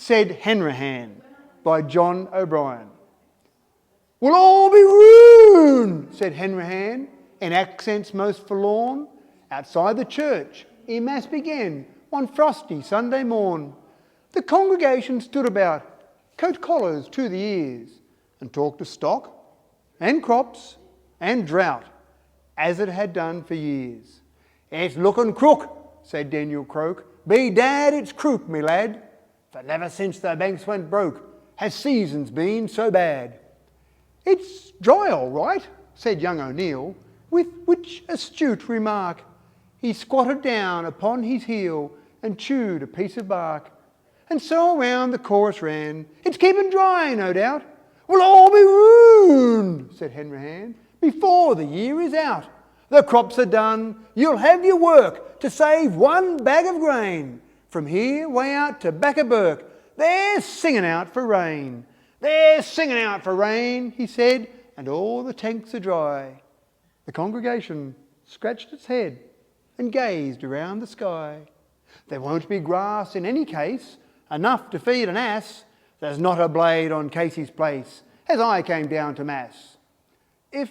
Said Hanrahan by John O'Brien. We'll all be ruined, said Hanrahan, in accents most forlorn. Outside the church, ere Mass began, one frosty Sunday morn. The congregation stood about, coat collars to the ears, and talked of stock, and crops, and drought, as it had done for years. It's looking crook, said Daniel Croak. Be dad, it's crook, me lad. For never since the banks went broke has seasons been so bad. It's dry all right, said young O'Neill, with which astute remark he squatted down upon his heel and chewed a piece of bark. And so around the chorus ran, it's keeping dry, no doubt. We'll all be ruined, said Hanrahan, before the year is out. The crops are done, you'll have your work to save one bag of grain. From here way out to Baccaburk, they're singing out for rain. They're singing out for rain, he said, and all the tanks are dry. The congregation scratched its head and gazed around the sky. There won't be grass in any case, enough to feed an ass. There's not a blade on Casey's place, as I came down to Mass. If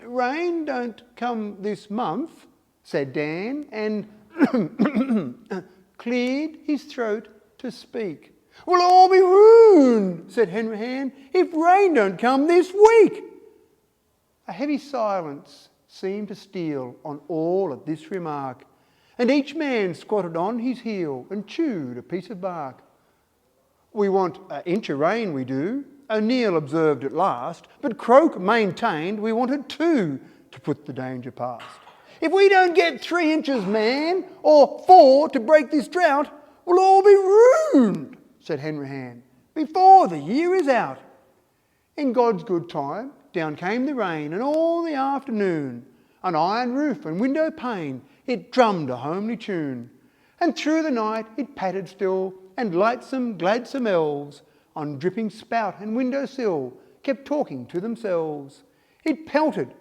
rain don't come this month, said Dan, and cleared his throat to speak. We'll all be ruined, said Hanrahan, if rain don't come this week. A heavy silence seemed to steal on all at this remark, and each man squatted on his heel and chewed a piece of bark. We want an inch of rain, we do, O'Neill observed at last, but Croak maintained we wanted 2 to put the danger past. If we don't get 3 inches, man, or 4 to break this drought, we'll all be ruined, said Hanrahan, before the year is out. In God's good time, down came the rain, and all the afternoon, on iron roof and window pane, it drummed a homely tune. And through the night it pattered still, and lightsome, gladsome elves on dripping spout and window sill kept talking to themselves. It pelted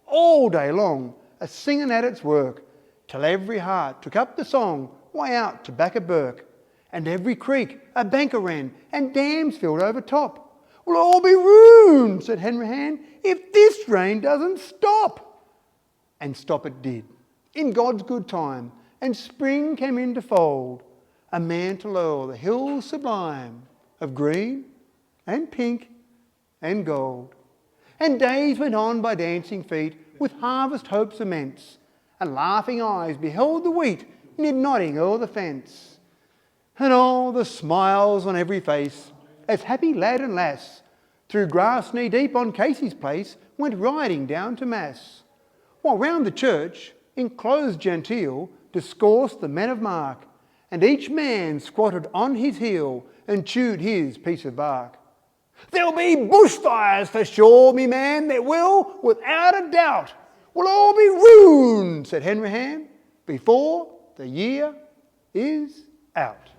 all day long, a singing at its work, till every heart took up the song way out to Baccaburk, and every creek a banker ran, and dams filled over top. We'll all be ruined, said Hanrahan, if this rain doesn't stop. And stop it did, in God's good time, and spring came in to fold a mantle o'er the hills sublime of green and pink and gold. And days went on by dancing feet with harvest hopes immense, and laughing eyes beheld the wheat nodding o'er the fence. And all the smiles on every face, as happy lad and lass, through grass knee-deep on Casey's place, went riding down to Mass. While round the church, enclosed genteel, discoursed the men of mark, and each man squatted on his heel and chewed his piece of bark. There'll be bushfires for sure, me man, there will, without a doubt. We'll all be ruined, said Hanrahan, before the year is out.